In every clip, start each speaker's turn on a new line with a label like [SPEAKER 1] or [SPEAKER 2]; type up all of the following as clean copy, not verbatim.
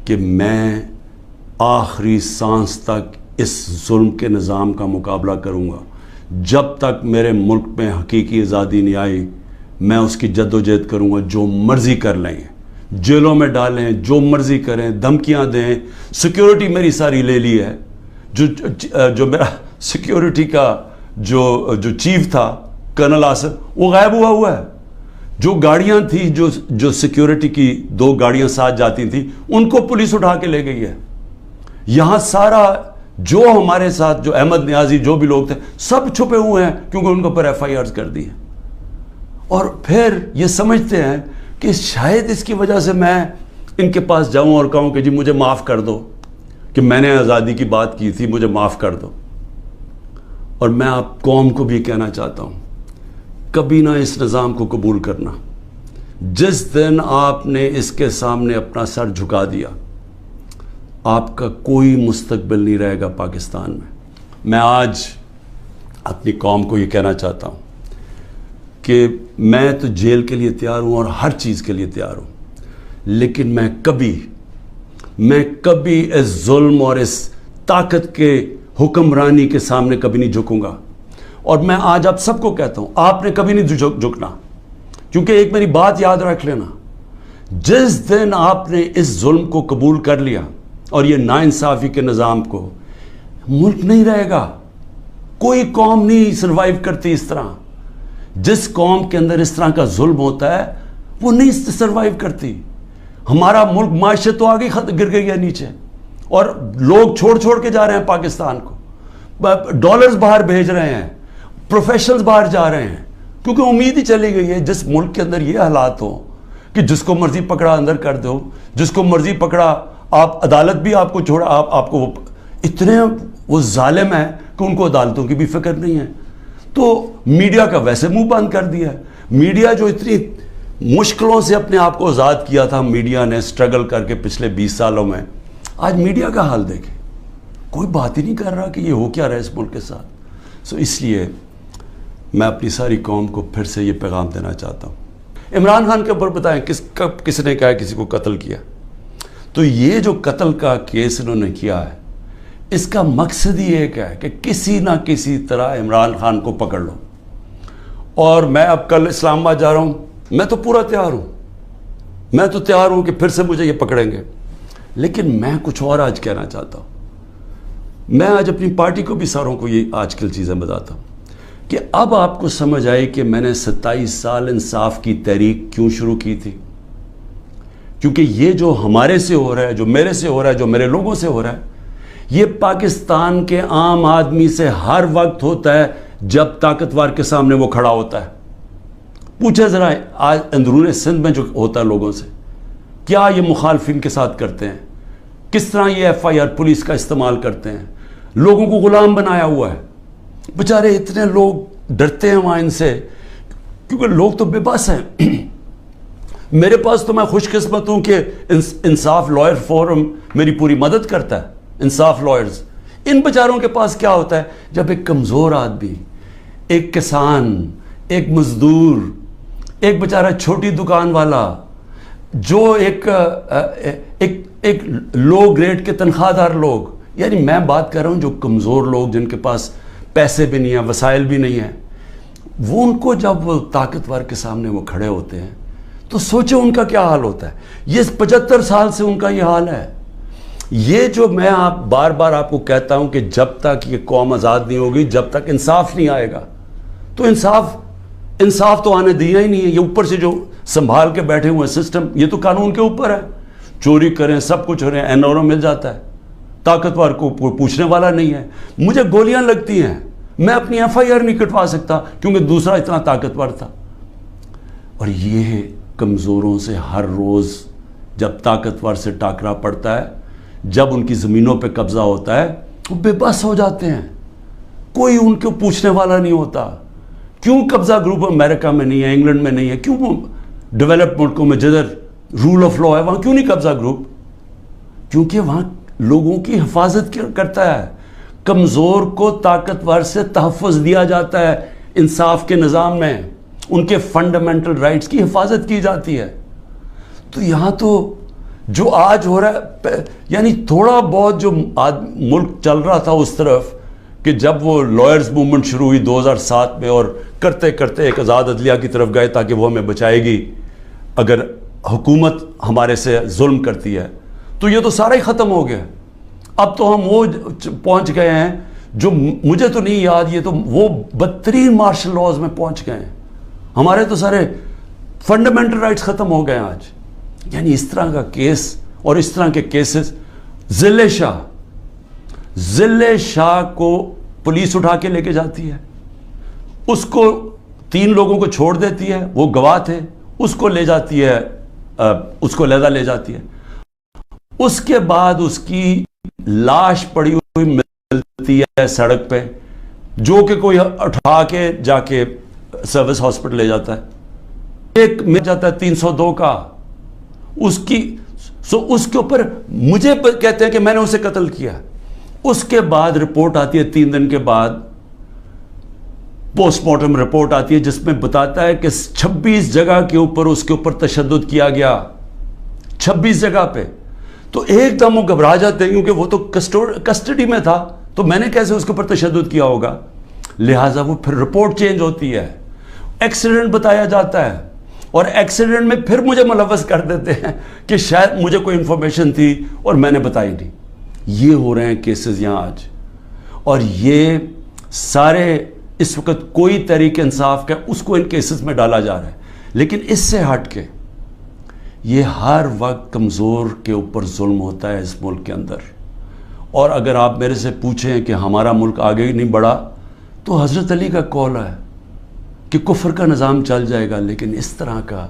[SPEAKER 1] کہ میں آخری سانس تک اس ظلم کے نظام کا مقابلہ کروں گا. جب تک میرے ملک میں حقیقی آزادی نہیں آئی میں اس کی جد و جہد کروں گا. جو مرضی کر لیں, جیلوں میں ڈالیں, جو مرضی کریں, دھمکیاں دیں. سیکیورٹی میری ساری لے لی ہے. جو میرا سیکیورٹی کا جو چیف تھا کرنل آصف, وہ غائب ہوا ہے. جو گاڑیاں تھیں, جو سیکیورٹی کی 2 گاڑیاں ساتھ جاتی تھیں, ان کو پولیس اٹھا کے لے گئی ہے. یہاں سارا جو ہمارے ساتھ جو احمد نیازی جو بھی لوگ تھے سب چھپے ہوئے ہیں کیونکہ ان کے اوپر FIRs کر دی ہیں. اور پھر یہ سمجھتے ہیں کہ شاید اس کی وجہ سے میں ان کے پاس جاؤں اور کہوں کہ جی مجھے معاف کر دو کہ میں نے آزادی کی بات کی تھی, مجھے معاف کر دو. اور میں آپ قوم کو بھی کہنا چاہتا ہوں, کبھی نہ اس نظام کو قبول کرنا. جس دن آپ نے اس کے سامنے اپنا سر جھکا دیا آپ کا کوئی مستقبل نہیں رہے گا پاکستان میں. میں آج اپنی قوم کو یہ کہنا چاہتا ہوں کہ میں تو جیل کے لیے تیار ہوں اور ہر چیز کے لیے تیار ہوں, لیکن میں کبھی اس ظلم اور اس طاقت کے حکمرانی کے سامنے کبھی نہیں جھکوں گا. اور میں آج آپ سب کو کہتا ہوں آپ نے کبھی نہیں جھکنا, کیونکہ ایک میری بات یاد رکھ لینا, جس دن آپ نے اس ظلم کو قبول کر لیا اور یہ ناانصافی کے نظام کو, ملک نہیں رہے گا. کوئی قوم نہیں سروائیو کرتی اس طرح. جس قوم کے اندر اس طرح کا ظلم ہوتا ہے وہ نہیں سروائیو کرتی. ہمارا ملک معیشت تو آگے گر گئی ہے نیچے, اور لوگ چھوڑ کے جا رہے ہیں پاکستان کو, ڈالرز باہر بھیج رہے ہیں, پروفیشنلز باہر جا رہے ہیں, کیونکہ امید ہی چلی گئی ہے جس ملک کے اندر یہ حالات ہوں کہ جس کو مرضی پکڑا اندر کر دو, جس کو مرضی پکڑا آپ, عدالت بھی آپ کو چھوڑا, آپ کو اتنے وہ ظالم ہیں کہ ان کو عدالتوں کی بھی فکر نہیں ہے. تو میڈیا کا ویسے منہ بند کر دیا ہے. میڈیا جو اتنی مشکلوں سے اپنے آپ کو آزاد کیا تھا میڈیا نے اسٹرگل کر کے پچھلے 20 سالوں میں, آج میڈیا کا حال دیکھیں, کوئی بات ہی نہیں کر رہا کہ یہ ہو کیا رہا ہے اس ملک کے ساتھ. اس لیے میں اپنی ساری قوم کو پھر سے یہ پیغام دینا چاہتا ہوں. عمران خان کے اوپر بتائیں کس نے کہا کسی کو قتل کیا, تو یہ جو قتل کا کیس انہوں نے کیا ہے اس کا مقصد ہی ایک ہے کہ کسی نہ کسی طرح عمران خان کو پکڑ لو. اور میں اب کل اسلام آباد جا رہا ہوں, میں تو پورا تیار ہوں کہ پھر سے مجھے یہ پکڑیں گے. لیکن میں کچھ اور آج کہنا چاہتا ہوں. میں آج اپنی پارٹی کو بھی ساروں کو یہ آج کل چیزیں بتاتا ہوں کہ اب آپ کو سمجھ آئی کہ میں نے 27 سال انصاف کی تحریک کیوں شروع کی تھی. کیونکہ یہ جو ہمارے سے ہو رہا ہے, جو میرے سے ہو رہا ہے, جو میرے لوگوں سے ہو رہا ہے, یہ پاکستان کے عام آدمی سے ہر وقت ہوتا ہے جب طاقتور کے سامنے وہ کھڑا ہوتا ہے. پوچھے ذرا آج اندرون سندھ میں جو ہوتا ہے لوگوں سے, کیا یہ مخالفین کے ساتھ کرتے ہیں, کس طرح یہ FIR پولیس کا استعمال کرتے ہیں, لوگوں کو غلام بنایا ہوا ہے. بیچارے اتنے لوگ ڈرتے ہیں وہاں ان سے, کیونکہ لوگ تو بے بس ہیں. میرے پاس تو میں خوش قسمت ہوں کہ انصاف لائر فورم میری پوری مدد کرتا ہے. انصاف لائرز, ان بیچاروں کے پاس کیا ہوتا ہے جب ایک کمزور آدمی, ایک کسان, ایک مزدور, ایک بیچارہ چھوٹی دکان والا, جو ایک لو گریڈ کے تنخواہ دار لوگ, یعنی میں بات کر رہا ہوں جو کمزور لوگ جن کے پاس پیسے بھی نہیں ہیں, وسائل بھی نہیں ہیں, وہ ان کو جب وہ طاقتور کے سامنے وہ کھڑے ہوتے ہیں تو سوچیں ان کا کیا حال ہوتا ہے. یہ 75 سال سے ان کا یہ حال ہے. یہ جو میں بار بار آپ کو کہتا ہوں کہ جب تک یہ قوم آزاد نہیں ہوگی, جب تک انصاف نہیں آئے گا, تو انصاف تو آنے دیا ہی نہیں ہے. یہ اوپر سے جو سنبھال کے بیٹھے ہوئے سسٹم, یہ تو قانون کے اوپر ہے, چوری کریں سب کچھ ہو رہے ہیں, NRO مل جاتا ہے, طاقتور کو پوچھنے والا نہیں ہے. مجھے گولیاں لگتی ہیں, میں اپنی FIR نہیں کٹوا سکتا کیونکہ دوسرا اتنا طاقتور تھا. اور یہ کمزوروں سے ہر روز جب طاقتور سے ٹاکرا پڑتا ہے, جب ان کی زمینوں پہ قبضہ ہوتا ہے, وہ بے بس ہو جاتے ہیں, کوئی ان کو پوچھنے والا نہیں ہوتا. کیوں قبضہ گروپ امریکہ میں نہیں ہے, انگلینڈ میں نہیں ہے, کیوں ڈیولپ ملکوں میں جدھر رول آف لا ہے وہاں کیوں نہیں قبضہ گروپ؟ کیونکہ وہاں لوگوں کی حفاظت کرتا ہے, کمزور کو طاقتور سے تحفظ دیا جاتا ہے. انصاف کے نظام میں ان کے فنڈامنٹل رائٹس کی حفاظت کی جاتی ہے. تو یہاں تو جو آج ہو رہا ہے، یعنی تھوڑا بہت جو ملک چل رہا تھا اس طرف کہ جب وہ لائرز موومنٹ شروع ہوئی 2007 میں، اور کرتے کرتے ایک آزاد عدلیہ کی طرف گئے تاکہ وہ ہمیں بچائے گی اگر حکومت ہمارے سے ظلم کرتی ہے، تو یہ تو سارا ہی ختم ہو گیا۔ اب تو ہم وہ پہنچ گئے ہیں جو مجھے تو نہیں یاد، یہ تو وہ بدترین مارشل لاز میں پہنچ گئے ہیں۔ ہمارے تو سارے فنڈامنٹل رائٹس ختم ہو گئے ہیں آج۔ یعنی اس طرح کا کیس اور اس طرح کے کیسز، ضلع شاہ کو پولیس اٹھا کے لے کے جاتی ہے، اس کو 3 لوگوں کو چھوڑ دیتی ہے، وہ گواہ تھے، اس کو لے جاتی ہے، اس کو علیحدہ لے جاتی ہے، اس کے بعد اس کی لاش پڑی ہوئی ملتی ہے سڑک پہ، جو کہ کوئی اٹھا کے جا کے سروس ہاسپٹل لے جاتا ہے، ایک مل جاتا ہے 302 کا، اس کے اوپر مجھے کہتے ہیں کہ میں نے اسے قتل کیا۔ اس کے بعد رپورٹ آتی ہے 3 دن کے بعد، پوسٹ مارٹم رپورٹ آتی ہے جس میں بتاتا ہے کہ 26 جگہ کے اوپر اس کے اوپر تشدد کیا گیا، 26 جگہ پہ۔ تو ایک دم وہ گھبرا جاتے ہیں کیونکہ وہ تو کسٹڈی میں تھا، تو میں نے کیسے اس کے اوپر تشدد کیا ہوگا، لہٰذا وہ پھر رپورٹ چینج ہوتی ہے، ایکسیڈنٹ بتایا جاتا ہے، اور ایکسیڈنٹ میں پھر مجھے ملوث کر دیتے ہیں کہ شاید مجھے کوئی انفارمیشن تھی اور میں نے بتائی نہیں۔ یہ ہو رہے ہیں کیسز یہاں آج، اور یہ سارے اس وقت کوئی تحریک انصاف کا اس کو ان کیسز میں ڈالا جا رہا ہے، لیکن اس سے ہٹ کے یہ ہر وقت کمزور کے اوپر ظلم ہوتا ہے اس ملک کے اندر۔ اور اگر آپ میرے سے پوچھیں کہ ہمارا ملک آگے ہی نہیں بڑھا، تو حضرت علی کا قول ہے کہ کفر کا نظام چل جائے گا، لیکن اس طرح کا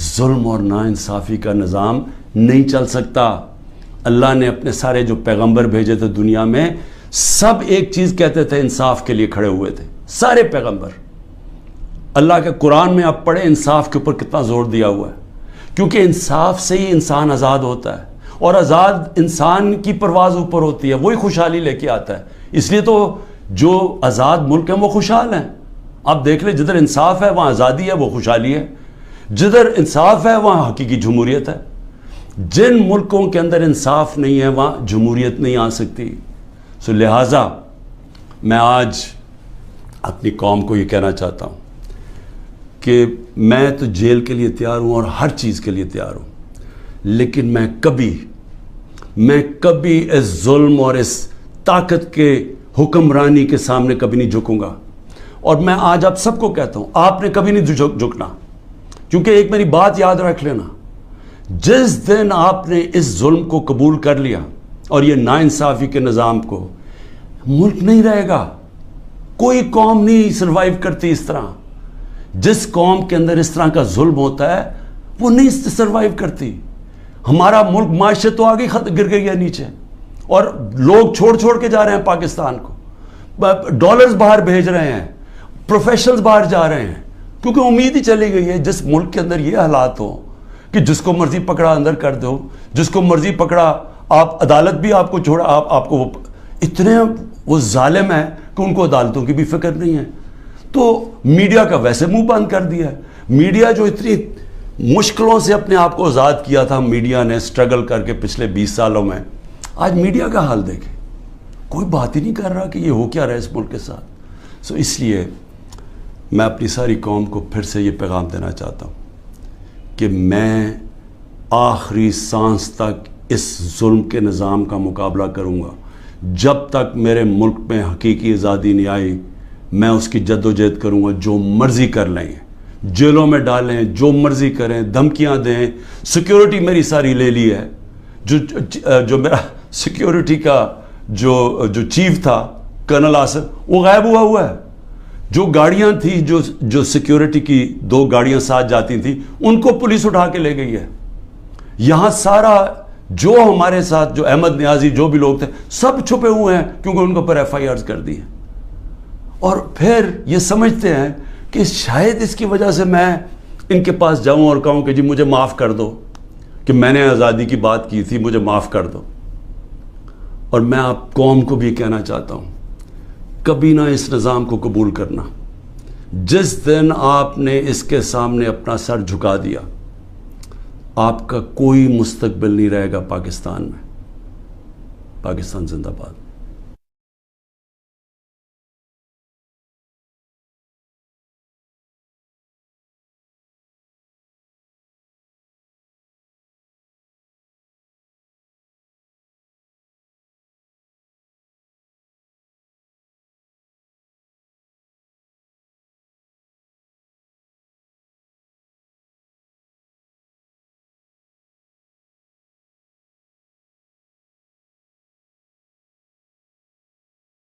[SPEAKER 1] ظلم اور ناانصافی کا نظام نہیں چل سکتا۔ اللہ نے اپنے سارے جو پیغمبر بھیجے تھے دنیا میں، سب ایک چیز کہتے تھے، انصاف کے لیے کھڑے ہوئے تھے سارے پیغمبر۔ اللہ کے قرآن میں آپ پڑھیں انصاف کے اوپر کتنا زور دیا ہوا ہے، کیونکہ انصاف سے ہی انسان آزاد ہوتا ہے، اور آزاد انسان کی پرواز اوپر ہوتی ہے، وہی خوشحالی لے کے آتا ہے۔ اس لیے تو جو آزاد ملک ہیں وہ خوشحال ہیں۔ آپ دیکھ لیں، جدھر انصاف ہے وہاں آزادی ہے، وہ خوشحالی ہے، جدھر انصاف ہے وہاں حقیقی جمہوریت ہے۔ جن ملکوں کے اندر انصاف نہیں ہے وہاں جمہوریت نہیں آ سکتی۔ سو لہٰذا میں آج اپنی قوم کو یہ کہنا چاہتا ہوں کہ میں تو جیل کے لیے تیار ہوں اور ہر چیز کے لیے تیار ہوں، لیکن میں کبھی اس ظلم اور اس طاقت کے حکمرانی کے سامنے کبھی نہیں جھکوں گا۔ اور میں آج آپ سب کو کہتا ہوں، آپ نے کبھی نہیں جھکنا، کیونکہ ایک میری بات یاد رکھ لینا، جس دن آپ نے اس ظلم کو قبول کر لیا اور یہ ناانصافی کے نظام کو، ملک نہیں رہے گا۔ کوئی قوم نہیں سروائیو کرتی اس طرح۔ جس قوم کے اندر اس طرح کا ظلم ہوتا ہے وہ نہیں سروائیو کرتی۔ ہمارا ملک معیشت تو آگے گر گئی ہے نیچے، اور لوگ چھوڑ کے جا رہے ہیں پاکستان کو، ڈالرز باہر بھیج رہے ہیں، پروفیشنلز باہر جا رہے ہیں، کیونکہ امید ہی چلی گئی ہے جس ملک کے اندر یہ حالات ہو کہ جس کو مرضی پکڑا اندر کر دو، جس کو مرضی پکڑا، آپ عدالت بھی آپ کو چھوڑا، آپ کو اتنے وہ ظالم ہیں کہ ان کو عدالتوں کی بھی فکر نہیں ہے۔ تو میڈیا کا ویسے منہ بند کر دیا ہے۔ میڈیا جو اتنی مشکلوں سے اپنے آپ کو آزاد کیا تھا، میڈیا نے اسٹرگل کر کے پچھلے 20 سالوں میں، آج میڈیا کا حال دیکھیں، کوئی بات ہی نہیں کر رہا کہ یہ ہو کیا رہا ہے اس ملک کے ساتھ۔ سو اس لیے میں اپنی ساری قوم کو پھر سے یہ پیغام دینا چاہتا ہوں کہ میں آخری سانس تک اس ظلم کے نظام کا مقابلہ کروں گا۔ جب تک میرے ملک میں حقیقی آزادی نہیں آئی، میں اس کی جد و جہد کروں گا۔ جو مرضی کر لیں، جیلوں میں ڈالیں، جو مرضی کریں، دھمکیاں دیں، سیکیورٹی میری ساری لے لی ہے۔ جو میرا سیکیورٹی کا جو چیف تھا کرنل آصف، وہ غائب ہوا ہے۔ جو گاڑیاں تھیں، جو سیکیورٹی کی 2 گاڑیاں ساتھ جاتی تھیں، ان کو پولیس اٹھا کے لے گئی ہے۔ یہاں سارا جو ہمارے ساتھ، جو احمد نیازی، جو بھی لوگ تھے، سب چھپے ہوئے ہیں کیونکہ ان کے اوپر FIRs کر دی ہیں، اور پھر یہ سمجھتے ہیں کہ شاید اس کی وجہ سے میں ان کے پاس جاؤں اور کہوں کہ جی مجھے معاف کر دو کہ میں نے آزادی کی بات کی تھی، مجھے معاف کر دو۔ اور میں آپ قوم کو بھی کہنا چاہتا ہوں، کبھی نہ اس نظام کو قبول کرنا۔ جس دن آپ نے اس کے سامنے اپنا سر جھکا دیا آپ کا کوئی مستقبل نہیں رہے گا پاکستان میں. پاکستان زندہ باد.